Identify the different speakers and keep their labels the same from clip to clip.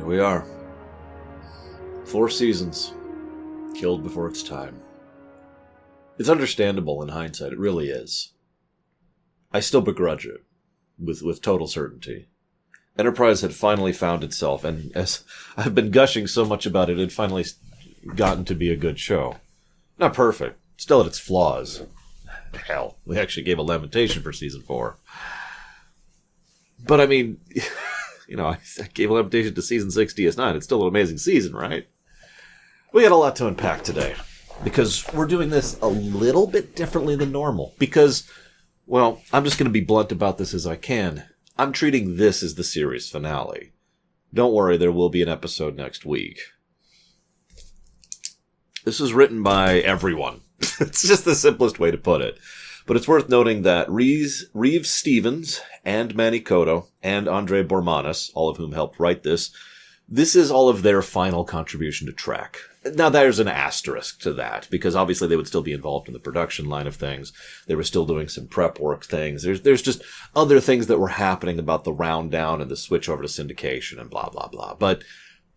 Speaker 1: we are. 4 seasons. Killed before its time. It's understandable in hindsight, it really is. I still begrudge it, with total certainty. Enterprise had finally found itself, and as I've been gushing so much about it, it had finally gotten to be a good show. Not perfect, still at its flaws. Hell, we actually gave a lamentation for Season 4. But I mean, I gave a lamentation to Season 6 DS9. It's still an amazing season, right? We got a lot to unpack today, because we're doing this a little bit differently than normal. Because, well, I'm just going to be blunt about this as I can. I'm treating this as the series finale. Don't worry, there will be an episode next week. This is written by everyone. It's just the simplest way to put it. But it's worth noting that Reeves Stevens and Manny Coto and Andre Bormanis, all of whom helped write this is all of their final contribution to Trek. Now, there's an asterisk to that, because obviously they would still be involved in the production line of things. They were still doing some prep work things. There's just other things that were happening about the round down and the switch over to syndication and blah, blah, blah. But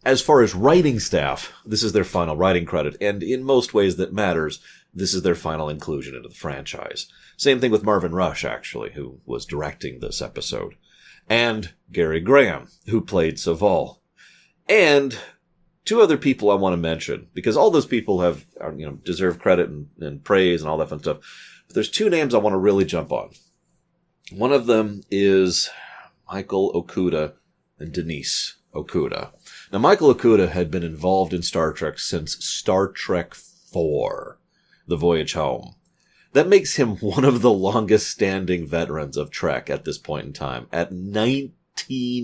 Speaker 1: as far as writing staff, this is their final writing credit, and in most ways that matters, this is their final inclusion into the franchise. Same thing with Marvin Rush, actually, who was directing this episode. And Gary Graham, who played Saval. And 2 other people I want to mention, because all those people deserve credit and praise and all that fun stuff. But there's 2 names I want to really jump on. One of them is Michael Okuda and Denise Okuda. Now, Michael Okuda had been involved in Star Trek since Star Trek IV, The Voyage Home. That makes him one of the longest-standing veterans of Trek at this point in time, at 19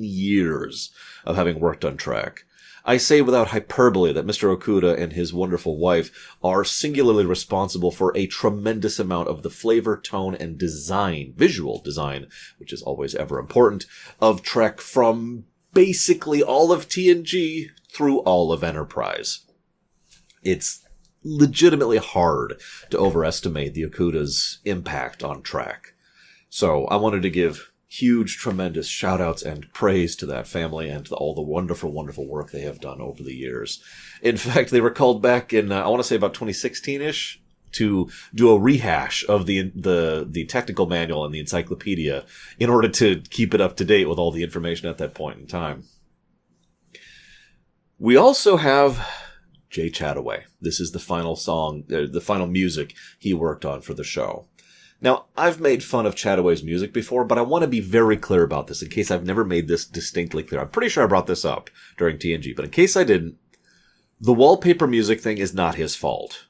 Speaker 1: years of having worked on Trek. I say without hyperbole that Mr. Okuda and his wonderful wife are singularly responsible for a tremendous amount of the flavor, tone, and design, visual design, which is always ever important, of Trek from basically all of TNG through all of Enterprise. It's legitimately hard to overestimate the Okuda's impact on Trek. So I wanted to give huge, tremendous shout-outs and praise to that family and to all the wonderful, wonderful work they have done over the years. In fact, they were called back in, I want to say about 2016-ish, to do a rehash of the technical manual and the encyclopedia in order to keep it up to date with all the information at that point in time. We also have Jay Chataway. This is the final song, the final music he worked on for the show. Now, I've made fun of Chataway's music before, but I want to be very clear about this in case I've never made this distinctly clear. I'm pretty sure I brought this up during TNG, but in case I didn't, the wallpaper music thing is not his fault.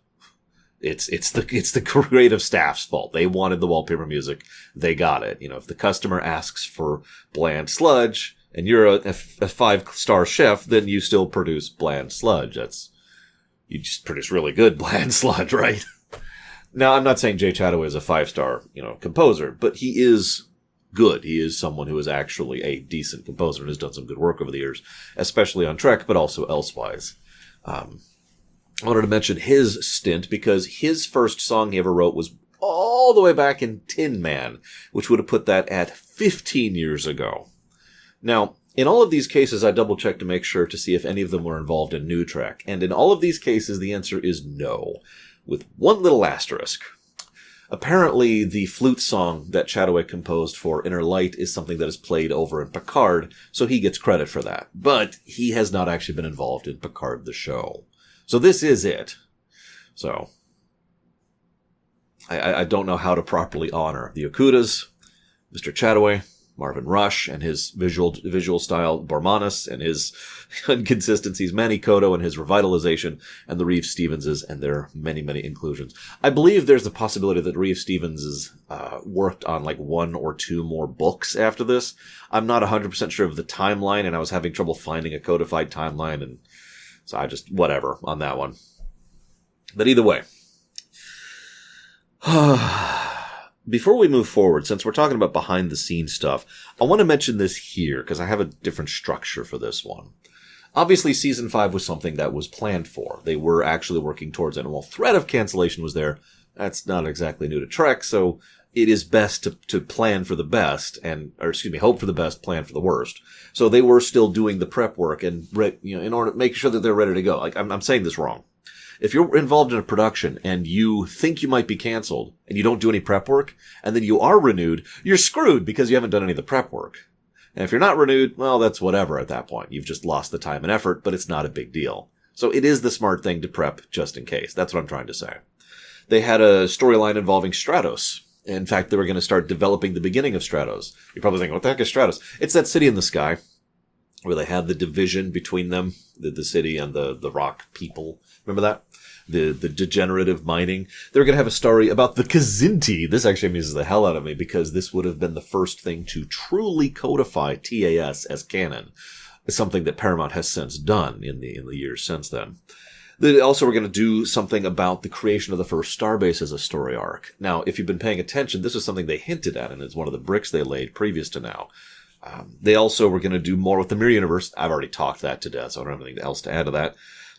Speaker 1: It's the creative staff's fault. They wanted the wallpaper music. They got it. If the customer asks for bland sludge and you're a 5-star chef, then you still produce bland sludge. You just produce really good bland sludge, right? Now, I'm not saying Jay Chataway is a 5-star, composer, but he is good. He is someone who is actually a decent composer and has done some good work over the years, especially on Trek, but also elsewise. I wanted to mention his stint because his first song he ever wrote was all the way back in Tin Man, which would have put that at 15 years ago. Now, in all of these cases, I double-checked to make sure to see if any of them were involved in New Trek, and in all of these cases, the answer is no, with one little asterisk. Apparently, the flute song that Chataway composed for Inner Light is something that is played over in Picard, so he gets credit for that. But he has not actually been involved in Picard the show. So this is it. So, I don't know how to properly honor the Okudas, Mr. Chataway, Marvin Rush, and his visual style, Bormanis, and his inconsistencies, Manny Coto, and his revitalization, and the Reeves Stevenses, and their many, many inclusions. I believe there's the possibility that Reeves Stevens worked on 1 or 2 more books after this. I'm not 100% sure of the timeline, and I was having trouble finding a codified timeline, and so I just, whatever, on that one. But either way. Before we move forward, since we're talking about behind-the-scenes stuff, I want to mention this here, because I have a different structure for this one. Obviously, Season 5 was something that was planned for. They were actually working towards it, and while threat of cancellation was there, that's not exactly new to Trek, so, it is best to plan for the best hope for the best, plan for the worst. So they were still doing the prep work and, in order to make sure that they're ready to go. Like, I'm saying this wrong. If you're involved in a production and you think you might be canceled and you don't do any prep work and then you are renewed, you're screwed because you haven't done any of the prep work. And if you're not renewed, well, that's whatever at that point. You've just lost the time and effort, but it's not a big deal. So it is the smart thing to prep just in case. That's what I'm trying to say. They had a storyline involving Stratos. In fact, they were going to start developing the beginning of Stratos. You're probably thinking, what the heck is Stratos? It's that city in the sky where they had the division between them, the city and the rock people. Remember that? The degenerative mining. They were going to have a story about the Kzinti. This actually amuses the hell out of me because this would have been the first thing to truly codify TAS as canon. It's something that Paramount has since done in the years since then. They also were going to do something about the creation of the first starbase as a story arc. Now, if you've been paying attention, this was something they hinted at, and it's one of the bricks they laid previous to now. They also were going to do more with the Mirror Universe. I've already talked that to death, so I don't have anything else to add to that.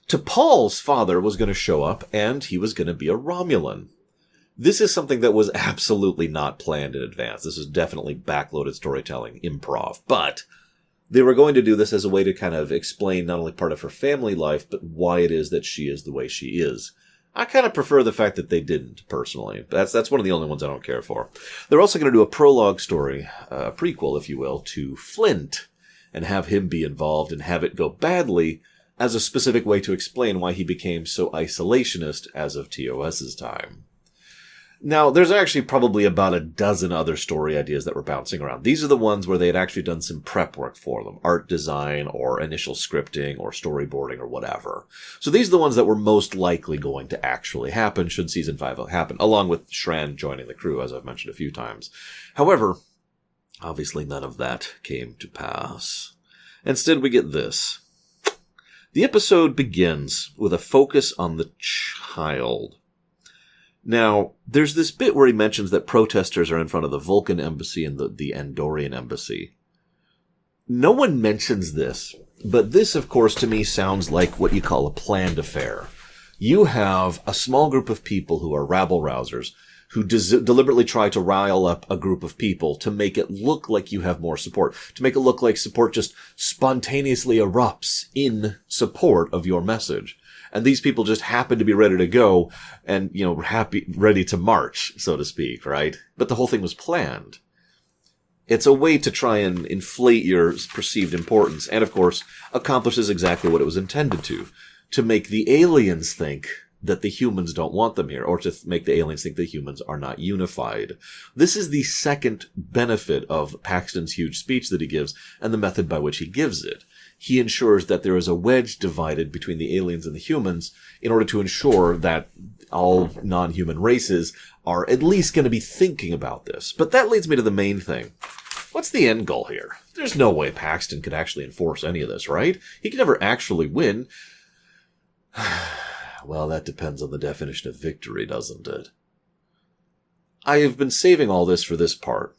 Speaker 1: T'Pol's father was going to show up, and he was going to be a Romulan. This is something that was absolutely not planned in advance. This is definitely backloaded storytelling, improv. But they were going to do this as a way to kind of explain not only part of her family life, but why it is that she is the way she is. I kind of prefer the fact that they didn't, personally. That's one of the only ones I don't care for. They're also going to do a prologue story, a prequel, if you will, to Flint, and have him be involved and have it go badly as a specific way to explain why he became so isolationist as of TOS's time. Now, there's actually probably about a dozen other story ideas that were bouncing around. These are the ones where they had actually done some prep work for them. Art design, or initial scripting, or storyboarding, or whatever. So these are the ones that were most likely going to actually happen should Season 5 happen, along with Shran joining the crew, as I've mentioned a few times. However, obviously none of that came to pass. Instead, we get this. The episode begins with a focus on the child. Now, there's this bit where he mentions that protesters are in front of the Vulcan embassy and the Andorian embassy. No one mentions this, but this, of course, to me sounds like what you call a planned affair. You have a small group of people who are rabble-rousers who deliberately try to rile up a group of people to make it look like you have more support, to make it look like support just spontaneously erupts in support of your message. And these people just happen to be ready to go and, ready to march, so to speak, right? But the whole thing was planned. It's a way to try and inflate your perceived importance, and of course, accomplishes exactly what it was intended to make the aliens think that the humans don't want them here, or to make the aliens think the humans are not unified. This is the second benefit of Paxton's huge speech that he gives, and the method by which he gives it. He ensures that there is a wedge divided between the aliens and the humans in order to ensure that all non-human races are at least going to be thinking about this. But that leads me to the main thing. What's the end goal here? There's no way Paxton could actually enforce any of this, right? He could never actually win. Well, that depends on the definition of victory, doesn't it? I have been saving all this for this part,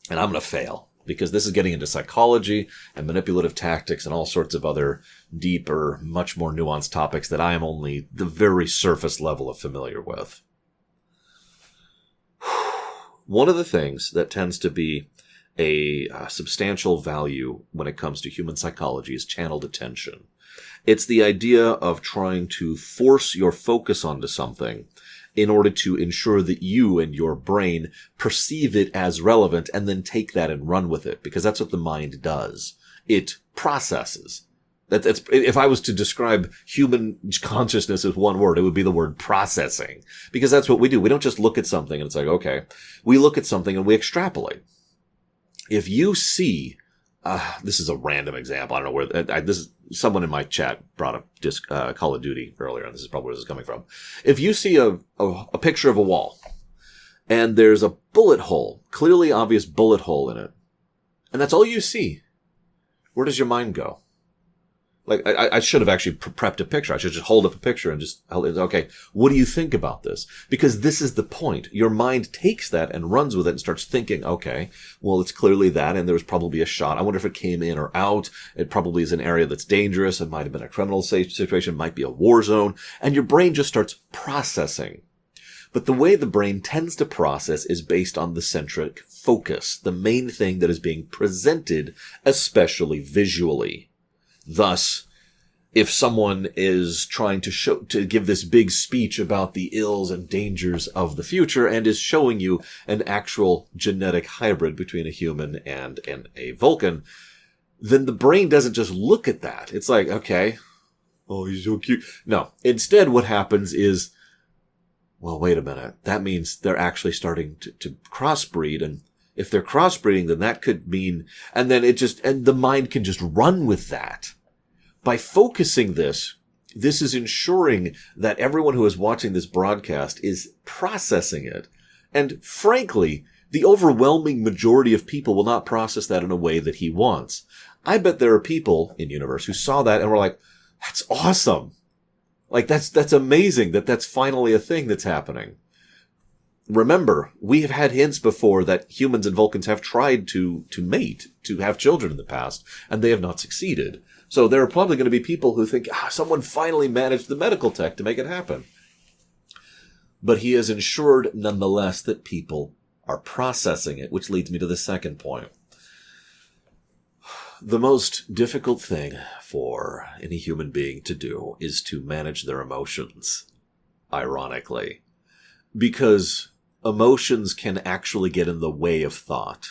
Speaker 1: and I'm going to fail, because this is getting into psychology and manipulative tactics and all sorts of other deeper, much more nuanced topics that I am only the very surface level of familiar with. One of the things that tends to be a substantial value when it comes to human psychology is channeled attention. It's the idea of trying to force your focus onto something in order to ensure that you and your brain perceive it as relevant and then take that and run with it, because that's what the mind does. It processes. If I was to describe human consciousness as one word, it would be the word processing, because that's what we do. We don't just look at something and it's like, okay. We look at something and we extrapolate. If you see, this is a random example. I don't know where someone in my chat brought up Call of Duty earlier, and this is probably where this is coming from. If you see a picture of a wall, and there's a bullet hole, clearly obvious bullet hole in it, and that's all you see, where does your mind go? Like, I should have actually prepped a picture. I should just hold up a picture and just, okay, what do you think about this? Because this is the point. Your mind takes that and runs with it and starts thinking, okay, well, it's clearly that, and there was probably a shot. I wonder if it came in or out. It probably is an area that's dangerous. It might have been a criminal situation. It might be a war zone. And your brain just starts processing. But the way the brain tends to process is based on the centric focus, the main thing that is being presented, especially visually. Thus, if someone is trying to give this big speech about the ills and dangers of the future and is showing you an actual genetic hybrid between a human and a Vulcan, then the brain doesn't just look at that. It's like, okay, oh, he's so cute. No, instead what happens is, well, wait a minute. That means they're actually starting to crossbreed. And if they're crossbreeding, then that could mean, and then and the mind can just run with that. By focusing this is ensuring that everyone who is watching this broadcast is processing it. And frankly, the overwhelming majority of people will not process that in a way that he wants. I bet there are people in universe who saw that and were like, that's awesome. Like, that's amazing that's finally a thing that's happening. Remember, we have had hints before that humans and Vulcans have tried to mate, to have children in the past, and they have not succeeded. So there are probably going to be people who think, someone finally managed the medical tech to make it happen. But he has ensured, nonetheless, that people are processing it, which leads me to the second point. The most difficult thing for any human being to do is to manage their emotions, ironically, because emotions can actually get in the way of thought.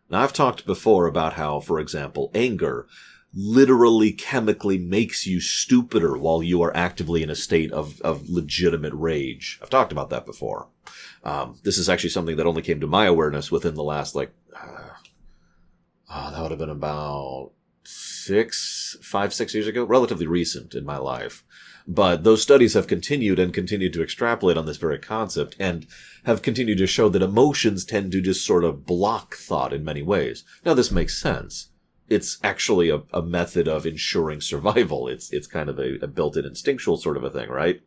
Speaker 1: Now, I've talked before about how, for example, anger literally chemically makes you stupider while you are actively in a state of legitimate rage. I've talked about that before. This is actually something that only came to my awareness within the last, that would have been about 5-6 years ago, relatively recent in my life. But those studies have continued to extrapolate on this very concept and have continued to show that emotions tend to just sort of block thought in many ways. Now, this makes sense. It's actually a method of ensuring survival. It's kind of a built-in instinctual sort of a thing, right?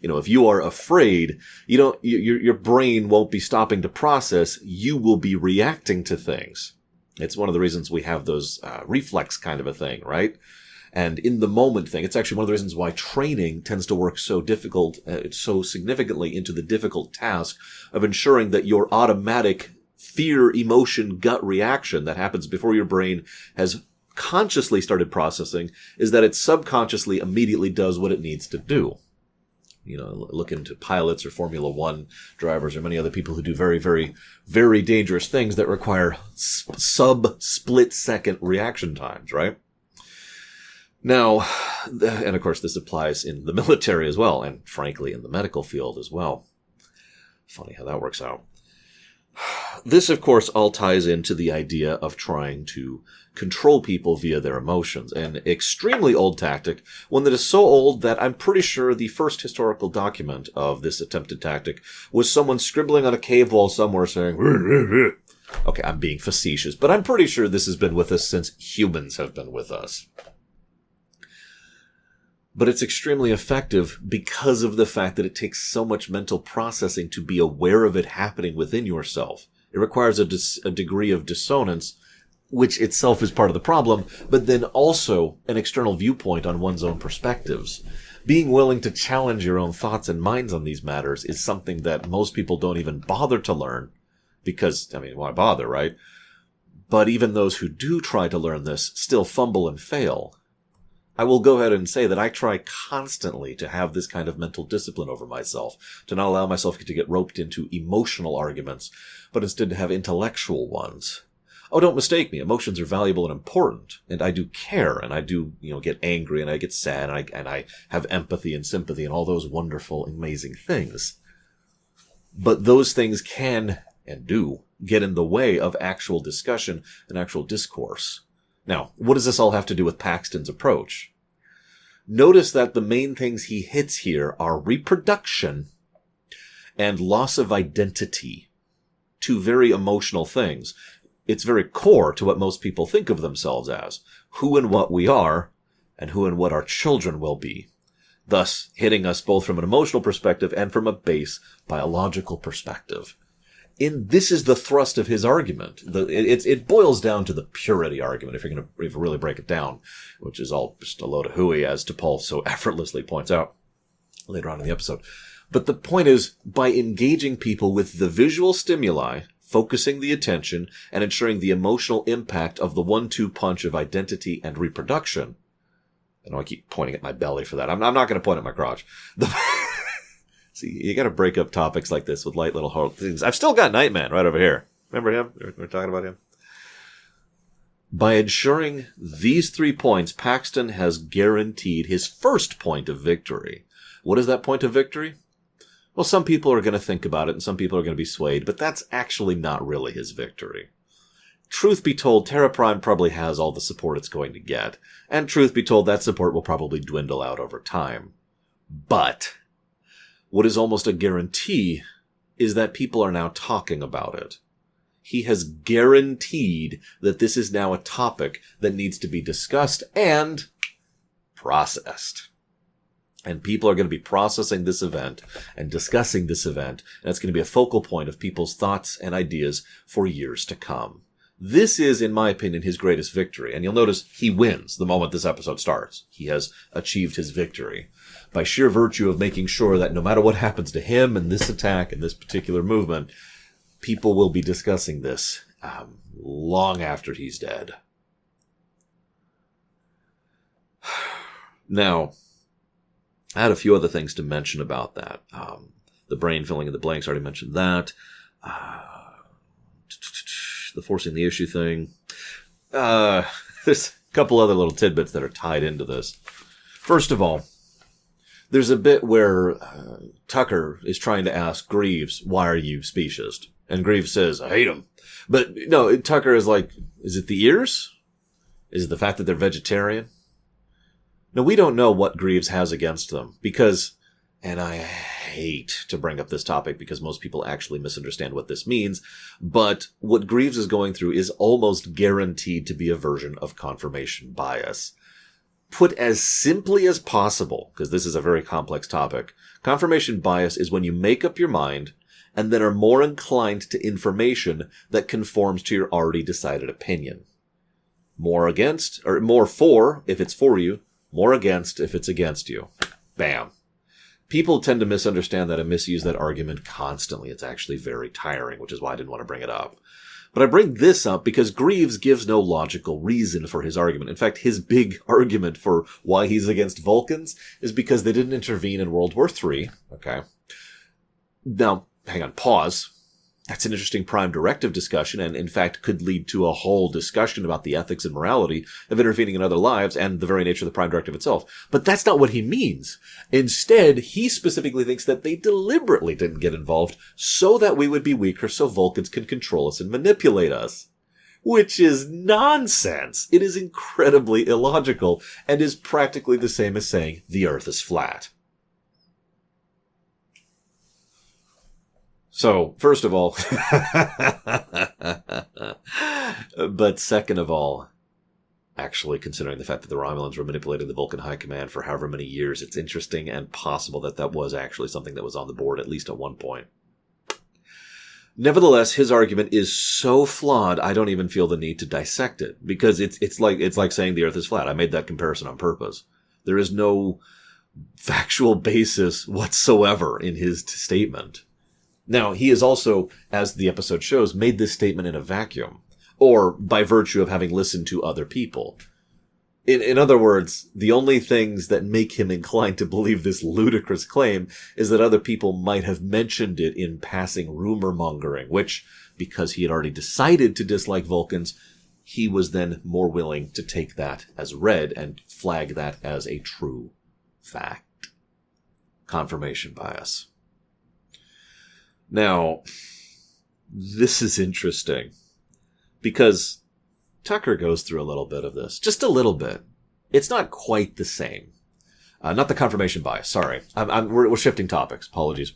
Speaker 1: You know, if you are afraid, your brain won't be stopping to process. You will be reacting to things. It's one of the reasons we have those reflex kind of a thing, right? And in the moment thing, it's actually one of the reasons why training tends to work so so significantly into the difficult task of ensuring that your automatic fear, emotion, gut reaction that happens before your brain has consciously started processing is that it subconsciously immediately does what it needs to do. You know, look into pilots or Formula One drivers or many other people who do very, very, very dangerous things that require sub-split-second reaction times, right? Now, and of course this applies in the military as well, and frankly in the medical field as well. Funny how that works out. This, of course, all ties into the idea of trying to control people via their emotions, an extremely old tactic, one that is so old that I'm pretty sure the first historical document of this attempted tactic was someone scribbling on a cave wall somewhere saying, okay, I'm being facetious, but I'm pretty sure this has been with us since humans have been with us. But it's extremely effective because of the fact that it takes so much mental processing to be aware of it happening within yourself. It requires a degree of dissonance, which itself is part of the problem, but then also an external viewpoint on one's own perspectives. Being willing to challenge your own thoughts and minds on these matters is something that most people don't even bother to learn because, why bother, right? But even those who do try to learn this still fumble and fail. I will go ahead and say that I try constantly to have this kind of mental discipline over myself, to not allow myself to get roped into emotional arguments, but instead to have intellectual ones. Oh, don't mistake me. Emotions are valuable and important, and I do care, and I do, get angry, and I get sad, and I have empathy and sympathy and all those wonderful, amazing things. But those things can, and do, get in the way of actual discussion and actual discourse. Now, what does this all have to do with Paxton's approach? Notice that the main things he hits here are reproduction and loss of identity. Two very emotional things. It's very core to what most people think of themselves as. Who and what we are, and who and what our children will be. Thus, hitting us both from an emotional perspective and from a base biological perspective. This is the thrust of his argument. It boils down to the purity argument, if you're going to really break it down, which is all just a load of hooey, as T'Pol so effortlessly points out later on in the episode. But the point is, by engaging people with the visual stimuli, focusing the attention, and ensuring the emotional impact of the 1-2 punch of identity and reproduction. I know I keep pointing at my belly for that. I'm not going to point at my crotch. See, you got to break up topics like this with light little hard things. I've still got Nightman right over here. Remember him? We're talking about him. By ensuring these 3 points, Paxton has guaranteed his first point of victory. What is that point of victory? Well, some people are going to think about it and some people are going to be swayed, but that's actually not really his victory. Truth be told, Terra Prime probably has all the support it's going to get, and truth be told, that support will probably dwindle out over time. But what is almost a guarantee is that people are now talking about it. He has guaranteed that this is now a topic that needs to be discussed and processed. And people are going to be processing this event and discussing this event, and it's going to be a focal point of people's thoughts and ideas for years to come. This is, in my opinion, his greatest victory. And you'll notice he wins the moment this episode starts. He has achieved his victory by sheer virtue of making sure that no matter what happens to him and this attack and this particular movement, people will be discussing this long after he's dead. Now, I had a few other things to mention about that. The brain filling in the blanks, I already mentioned that. The forcing the issue thing. There's a couple other little tidbits that are tied into this. First of all, there's a bit where Tucker is trying to ask Greaves, why are you speciesist? And Greaves says, I hate him. But no, Tucker is like, is it the ears? Is it the fact that they're vegetarian? Now, we don't know what Greaves has against them because, and I hate to bring up this topic because most people actually misunderstand what this means, but what Greaves is going through is almost guaranteed to be a version of confirmation bias. Put as simply as possible, because this is a very complex topic, confirmation bias is when you make up your mind and then are more inclined to information that conforms to your already decided opinion. More against, or more for if it's for you, more against if it's against you. Bam. People tend to misunderstand that and misuse that argument constantly. It's actually very tiring, which is why I didn't want to bring it up. But I bring this up because Greaves gives no logical reason for his argument. In fact, his big argument for why he's against Vulcans is because they didn't intervene in World War III. Okay. Now, hang on, pause. That's an interesting prime directive discussion and, in fact, could lead to a whole discussion about the ethics and morality of intervening in other lives and the very nature of the prime directive itself. But that's not what he means. Instead, he specifically thinks that they deliberately didn't get involved so that we would be weaker so Vulcans can control us and manipulate us. Which is nonsense. It is incredibly illogical and is practically the same as saying the Earth is flat. So, first of all, but second of all, actually considering the fact that the Romulans were manipulating the Vulcan High Command for however many years, it's interesting and possible that that was actually something that was on the board at least at one point. Nevertheless, his argument is so flawed, I don't even feel the need to dissect it, because it's like saying the Earth is flat. I made that comparison on purpose. There is no factual basis whatsoever in his statement. Now, he has also, as the episode shows, made this statement in a vacuum, or by virtue of having listened to other people. In other words, the only things that make him inclined to believe this ludicrous claim is that other people might have mentioned it in passing rumor mongering, which, because he had already decided to dislike Vulcans, he was then more willing to take that as read and flag that as a true fact. Confirmation bias. Now, this is interesting because Tucker goes through a little bit of this. Just a little bit. It's not quite the same. Not the confirmation bias, sorry. We're shifting topics. Apologies.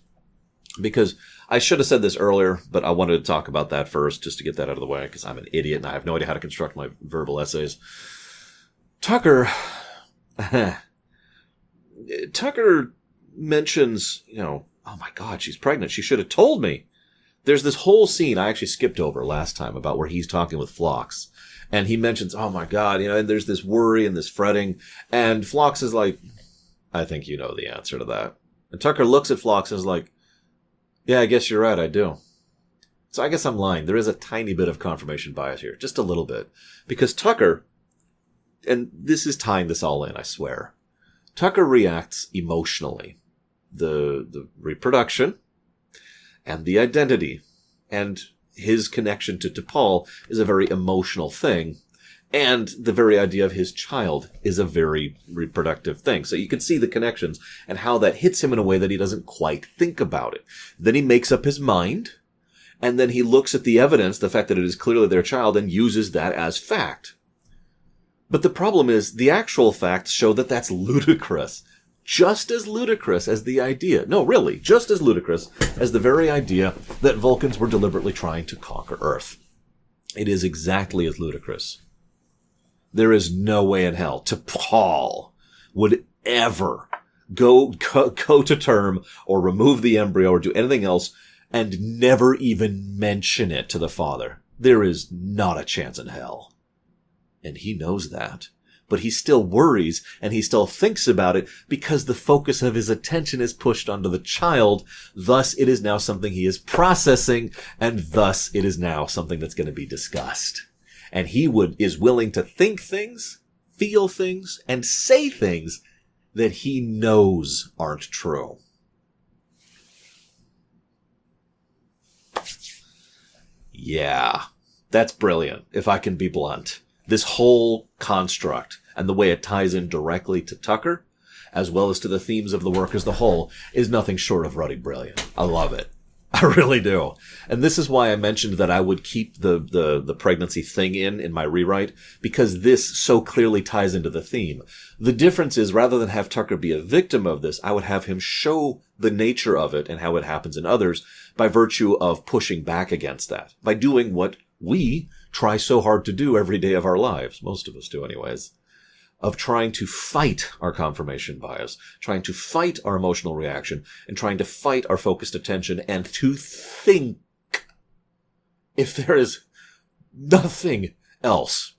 Speaker 1: Because I should have said this earlier, but I wanted to talk about that first just to get that out of the way because I'm an idiot and I have no idea how to construct my verbal essays. Tucker mentions, oh my God, she's pregnant. She should have told me. There's this whole scene I actually skipped over last time about where he's talking with Phlox. And he mentions, oh my God, and there's this worry and this fretting. And Phlox is like, I think you know the answer to that. And Tucker looks at Phlox and is like, yeah, I guess you're right, I do. So I guess I'm lying. There is a tiny bit of confirmation bias here. Just a little bit. Because Tucker, and this is tying this all in, I swear. Tucker reacts emotionally. The reproduction and the identity and his connection to T'Pol is a very emotional thing. And the very idea of his child is a very reproductive thing. So you can see the connections and how that hits him in a way that he doesn't quite think about it. Then he makes up his mind, and then he looks at the evidence, the fact that it is clearly their child, and uses that as fact. But the problem is, the actual facts show that that's ludicrous. Just as ludicrous as the idea. No, really, just as ludicrous as the very idea that Vulcans were deliberately trying to conquer Earth. It is exactly as ludicrous. There is no way in hell T'Pol would ever go to term or remove the embryo or do anything else and never even mention it to the father. There is not a chance in hell. And he knows that. But he still worries and he still thinks about it because the focus of his attention is pushed onto the child. Thus, it is now something he is processing, and thus it is now something that's going to be discussed. And he is willing to think things, feel things, and say things that he knows aren't true. Yeah, that's brilliant, if I can be blunt. This whole construct and the way it ties in directly to Tucker, as well as to the themes of the work as the whole, is nothing short of ruddy brilliant. I love it. I really do. And this is why I mentioned that I would keep the pregnancy thing in my rewrite, because this so clearly ties into the theme. The difference is, rather than have Tucker be a victim of this, I would have him show the nature of it and how it happens in others by virtue of pushing back against that, by doing what we try so hard to do every day of our lives. Most of us do anyways. Of trying to fight our confirmation bias, trying to fight our emotional reaction, and trying to fight our focused attention, and to think. If there is nothing else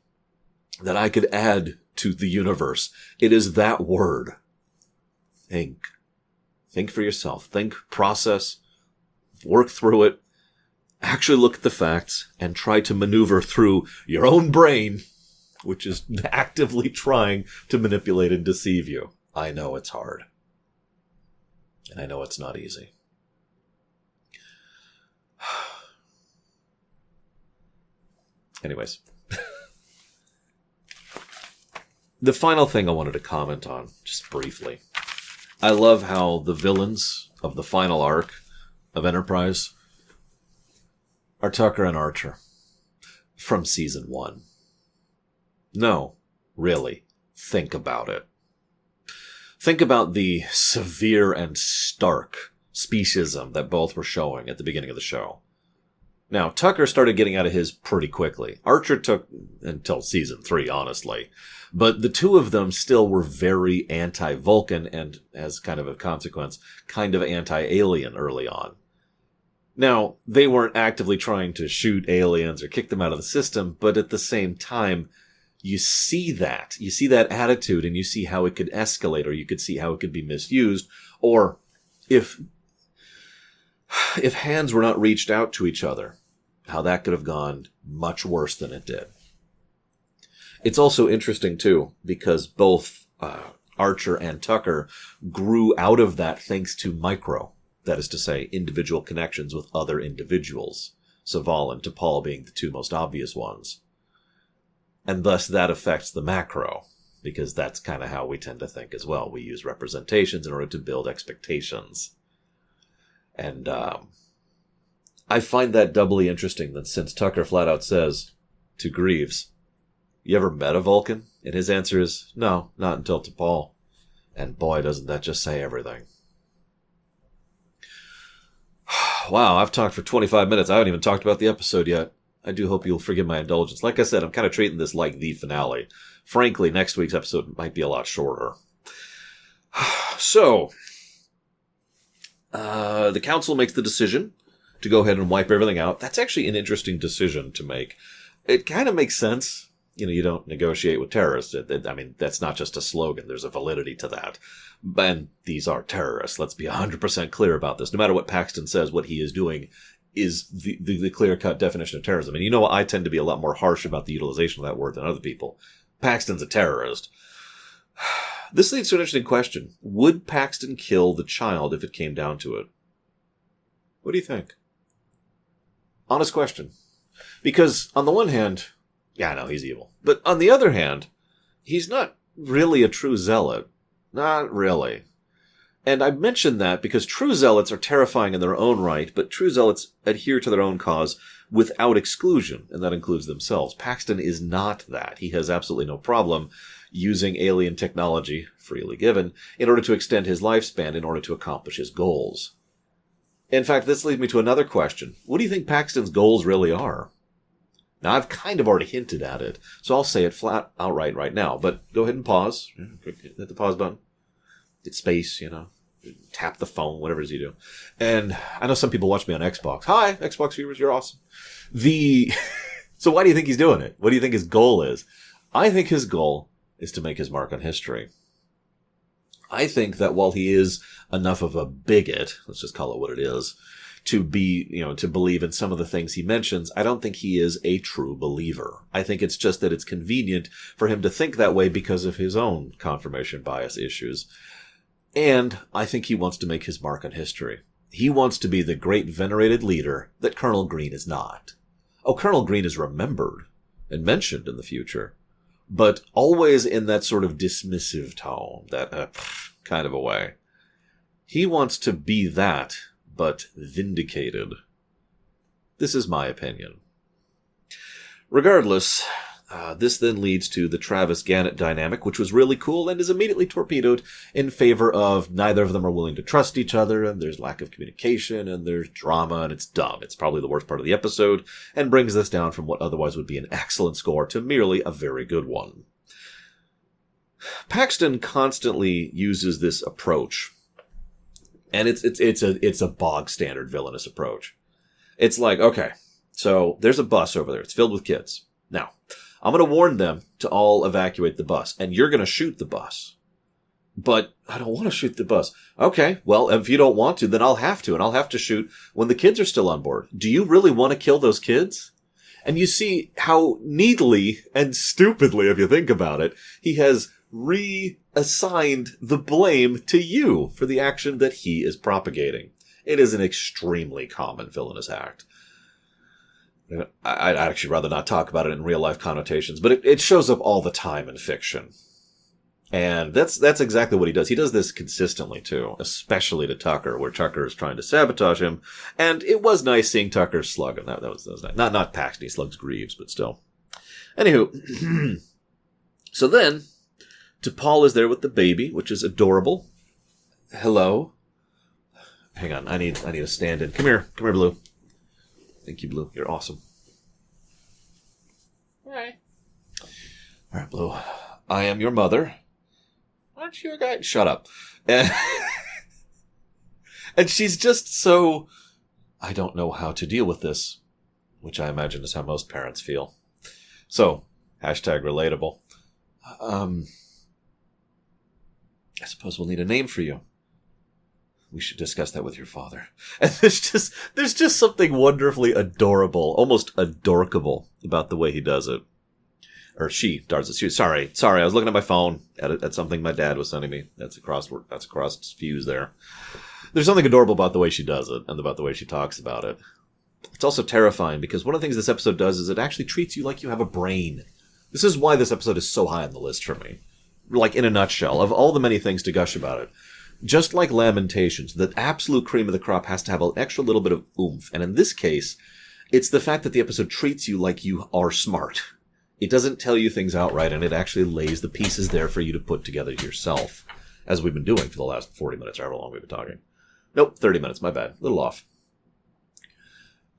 Speaker 1: that I could add to the universe, it is that word. Think. Think for yourself. Think, process, work through it, actually look at the facts, and try to maneuver through your own brain, which is actively trying to manipulate and deceive you. I know it's hard. And I know it's not easy. Anyways. The final thing I wanted to comment on, just briefly. I love how the villains of the final arc of Enterprise are Tucker and Archer from season 1. No, really. Think about it. Think about the severe and stark speciesism that both were showing at the beginning of the show. Now, Tucker started getting out of his pretty quickly. Archer took until season 3, honestly. But the two of them still were very anti-Vulcan and, as kind of a consequence, kind of anti-alien early on. Now, they weren't actively trying to shoot aliens or kick them out of the system, but at the same time, you see that. You see that attitude, and you see how it could escalate, or you could see how it could be misused, or if hands were not reached out to each other, how that could have gone much worse than it did. It's also interesting, too, because both Archer and Tucker grew out of that thanks to micro, that is to say, individual connections with other individuals, Saval and T'Pol being the two most obvious ones. And thus that affects the macro, because that's kind of how we tend to think as well. We use representations in order to build expectations. And I find that doubly interesting that since Tucker flat out says to Greaves, "You ever met a Vulcan?" And his answer is, "No, not until T'Pol." And boy, doesn't that just say everything. Wow, I've talked for 25 minutes. I haven't even talked about the episode yet. I do hope you'll forgive my indulgence. Like I said, I'm kind of treating this like the finale. Frankly, next week's episode might be a lot shorter. So, the council makes the decision to go ahead and wipe everything out. That's actually an interesting decision to make. It kind of makes sense. You don't negotiate with terrorists. I mean, that's not just a slogan. There's a validity to that. And these are terrorists. Let's be 100% clear about this. No matter what Paxton says, what he is doing is the clear-cut definition of terrorism. And I tend to be a lot more harsh about the utilization of that word than other people. Paxton's a terrorist. This leads to an interesting question. Would Paxton kill the child if it came down to it? What do you think? Honest question. Because on the one hand, yeah, no, he's evil. But on the other hand, he's not really a true zealot. Not really. And I mention that because true zealots are terrifying in their own right, but true zealots adhere to their own cause without exclusion, and that includes themselves. Paxton is not that. He has absolutely no problem using alien technology, freely given, in order to extend his lifespan, in order to accomplish his goals. In fact, this leads me to another question. What do you think Paxton's goals really are? Now, I've kind of already hinted at it, so I'll say it flat outright right now, but go ahead and pause. Hit the pause button. Hit space, tap the phone, whatever it is you do. And I know some people watch me on Xbox. Hi, Xbox viewers, you're awesome. So why do you think he's doing it? What do you think his goal is? I think his goal is to make his mark on history. I think that while he is enough of a bigot, let's just call it what it is, to be, to believe in some of the things he mentions, I don't think he is a true believer. I think it's just that it's convenient for him to think that way because of his own confirmation bias issues. And I think he wants to make his mark on history. He wants to be the great venerated leader that Colonel Green is not. Oh, Colonel Green is remembered and mentioned in the future, but always in that sort of dismissive tone, that kind of a way. He wants to be that, but vindicated. This is my opinion. Regardless, this then leads to the Travis Gannett dynamic, which was really cool and is immediately torpedoed in favor of neither of them are willing to trust each other, and there's lack of communication, and there's drama, and it's dumb. It's probably the worst part of the episode, and brings this down from what otherwise would be an excellent score to merely a very good one. Paxton constantly uses this approach, and it's a bog standard villainous approach. It's like, okay, so there's a bus over there. It's filled with kids. Now, I'm going to warn them to all evacuate the bus, and you're going to shoot the bus. But I don't want to shoot the bus. Okay, well, if you don't want to, then I'll have to, and I'll have to shoot when the kids are still on board. Do you really want to kill those kids? And you see how neatly and stupidly, if you think about it, he has reassigned the blame to you for the action that he is propagating. It is an extremely common villainous act. I'd actually rather not talk about it in real-life connotations, but it shows up all the time in fiction. And that's exactly what he does. He does this consistently, too, especially to Tucker, where Tucker is trying to sabotage him. And it was nice seeing Tucker slug him. That was nice. Not Paxton, he slugs Greaves, but still. Anywho, so then, T'Pol is there with the baby, which is adorable. Hello? Hang on, I need a stand-in. Come here, Blue. Thank you, Blue. You're awesome. All right, Blue. I am your mother. Aren't you a guy? Shut up. And she's just so, I don't know how to deal with this, which I imagine is how most parents feel. So, #relatable. I suppose we'll need a name for you. We should discuss that with your father. And there's just something wonderfully adorable, almost adorkable about the way he does it. Or she does it. Sorry. I was looking at my phone at something my dad was sending me. That's a cross fuse there. There's something adorable about the way she does it and about the way she talks about it. It's also terrifying because one of the things this episode does is it actually treats you like you have a brain. This is why this episode is so high on the list for me. Like, in a nutshell, of all the many things to gush about it. Just like Lamentations, the absolute cream of the crop has to have an extra little bit of oomph. And in this case, it's the fact that the episode treats you like you are smart. It doesn't tell you things outright, and it actually lays the pieces there for you to put together yourself, as we've been doing for the last 40 minutes, however long we've been talking. Nope, 30 minutes, my bad. A little off.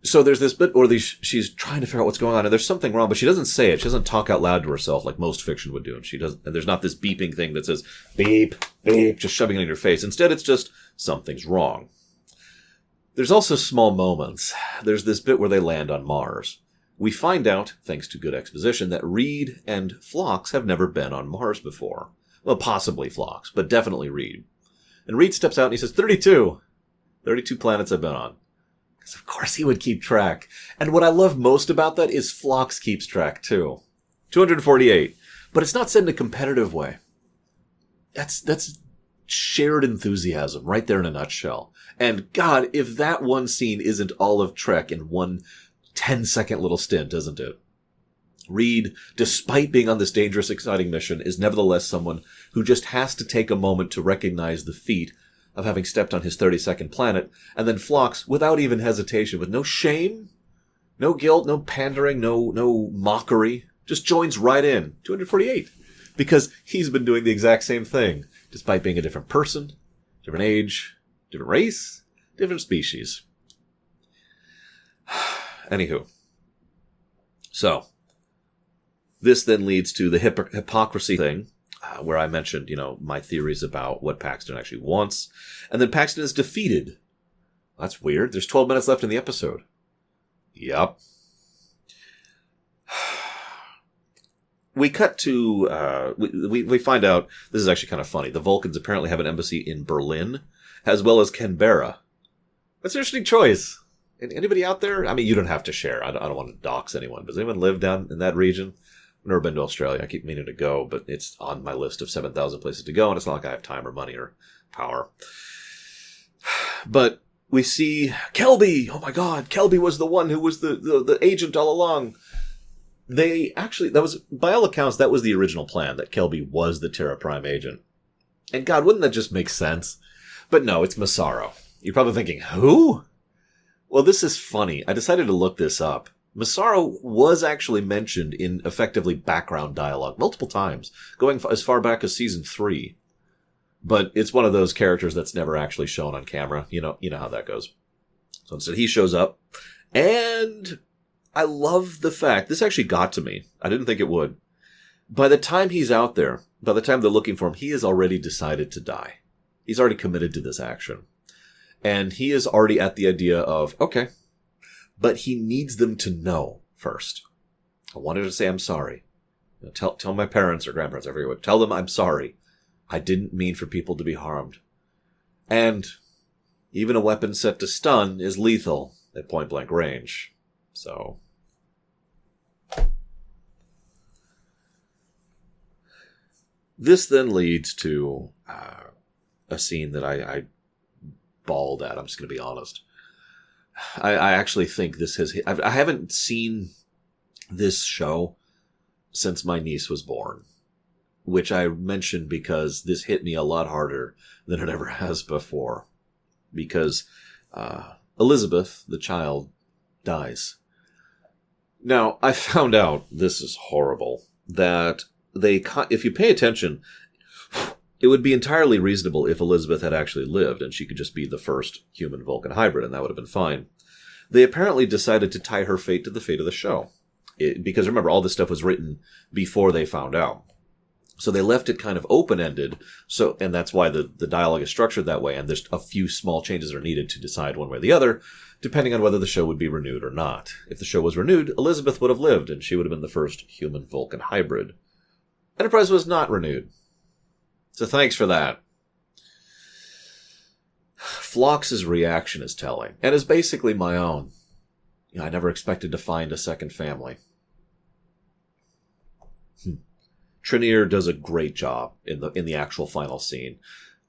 Speaker 1: So there's this bit where she's trying to figure out what's going on, and there's something wrong, but she doesn't say it. She doesn't talk out loud to herself like most fiction would do. And there's not this beeping thing that says, beep, beep, just shoving it in your face. Instead, it's just, something's wrong. There's also small moments. There's this bit where they land on Mars, We find out, thanks to good exposition, that Reed and Phlox have never been on Mars before. Well, possibly Phlox, but definitely Reed. And Reed steps out and he says, 32. 32 planets I've been on. Because of course he would keep track. And what I love most about that is Phlox keeps track too. 248. But it's not said in a competitive way. That's shared enthusiasm right there in a nutshell. And God, if that one scene isn't all of Trek in one 10-second little stint, isn't it? Reed, despite being on this dangerous, exciting mission, is nevertheless someone who just has to take a moment to recognize the feat of having stepped on his 32nd planet, and then Phlox, without even hesitation, with no shame, no guilt, no pandering, no mockery, just joins right in. 248. Because he's been doing the exact same thing, despite being a different person, different age, different race, different species. Anywho. So, this then leads to the hypocrisy thing, where I mentioned, my theories about what Paxton actually wants. And then Paxton is defeated. That's weird. There's 12 minutes left in the episode. Yup. We cut to, we find out, this is actually kind of funny. The Vulcans apparently have an embassy in Berlin, as well as Canberra. That's an interesting choice. Anybody out there? I mean, you don't have to share. I don't want to dox anyone. Does anyone live down in that region? I've never been to Australia. I keep meaning to go, but it's on my list of 7,000 places to go, and it's not like I have time or money or power. But we see Kelby. Oh my God, Kelby was the one who was the agent all along. By all accounts, that was the original plan, that Kelby was the Terra Prime agent. And God, wouldn't that just make sense? But no, it's Massaro. You're probably thinking, who? Well, this is funny. I decided to look this up. Massaro was actually mentioned in effectively background dialogue multiple times, going as far back as season 3. But it's one of those characters that's never actually shown on camera. You know how that goes. So instead he shows up, and I love the fact, this actually got to me. I didn't think it would. By the time he's out there, by the time they're looking for him, he has already decided to die. He's already committed to this action. And he is already at the idea of, okay, but he needs them to know first. I wanted to say I'm sorry. Tell my parents or grandparents, I forget what. Tell them I'm sorry. I didn't mean for people to be harmed. And even a weapon set to stun is lethal at point-blank range. So, this then leads to a scene that I bawled at. I'm just going to be honest. I actually think this I haven't seen this show since my niece was born, which I mentioned because this hit me a lot harder than it ever has before. Because Elizabeth, the child, dies. Now, I found out, this is horrible, that if you pay attention, it would be entirely reasonable if Elizabeth had actually lived and she could just be the first human-Vulcan hybrid, and that would have been fine. They apparently decided to tie her fate to the fate of the show. Because remember, all this stuff was written before they found out. So they left it kind of open-ended, and that's why the dialogue is structured that way, and there's a few small changes are needed to decide one way or the other, depending on whether the show would be renewed or not. If the show was renewed, Elizabeth would have lived, and she would have been the first human-Vulcan hybrid. Enterprise was not renewed. So thanks for that. Phlox's reaction is telling, and is basically my own. I never expected to find a second family. Trinier does a great job in the actual final scene.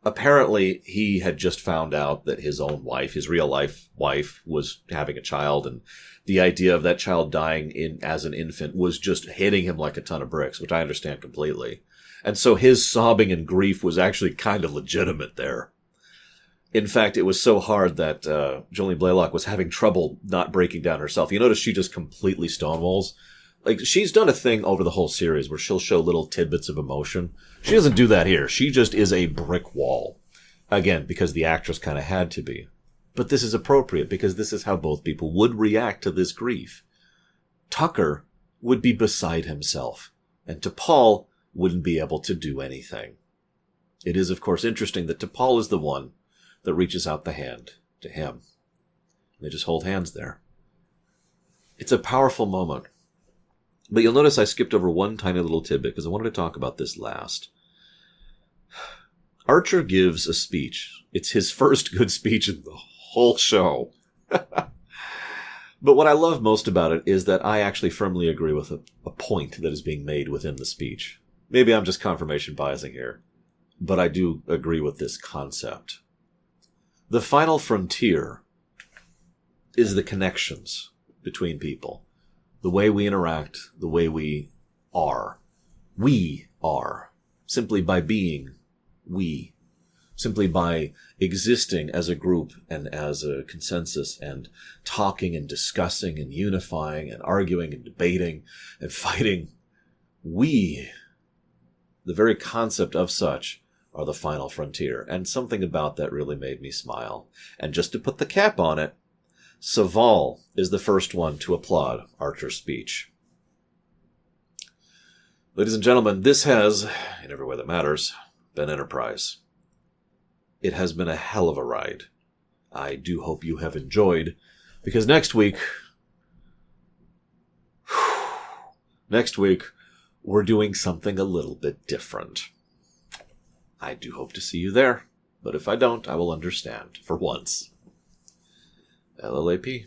Speaker 1: Apparently, he had just found out that his own wife, his real life wife, was having a child, and the idea of that child dying as an infant was just hitting him like a ton of bricks, which I understand completely. And so his sobbing and grief was actually kind of legitimate there. In fact, it was so hard that Jolene Blalock was having trouble not breaking down herself. You notice she just completely stonewalls. Like, she's done a thing over the whole series where she'll show little tidbits of emotion. She doesn't do that here. She just is a brick wall. Again, because the actress kind of had to be. But this is appropriate because this is how both people would react to this grief. Tucker would be beside himself, and T'Pol wouldn't be able to do anything. It is, of course, interesting that T'Pol is the one that reaches out the hand to him. They just hold hands there. It's a powerful moment. But you'll notice I skipped over one tiny little tidbit because I wanted to talk about this last. Archer gives a speech. It's his first good speech in the whole show. But what I love most about it is that I actually firmly agree with a point that is being made within the speech. Maybe I'm just confirmation biasing here, but I do agree with this concept. The final frontier is the connections between people. The way we interact, the way we are. We are. Simply by being we. Simply by existing as a group and as a consensus and talking and discussing and unifying and arguing and debating and fighting. We, the very concept of such, are the final frontier. And something about that really made me smile. And just to put the cap on it, Saval is the first one to applaud Archer's speech. Ladies and gentlemen, this has, in every way that matters, been Enterprise. It has been a hell of a ride. I do hope you have enjoyed, because next week, we're doing something a little bit different. I do hope to see you there, but if I don't, I will understand, for once. LLAP.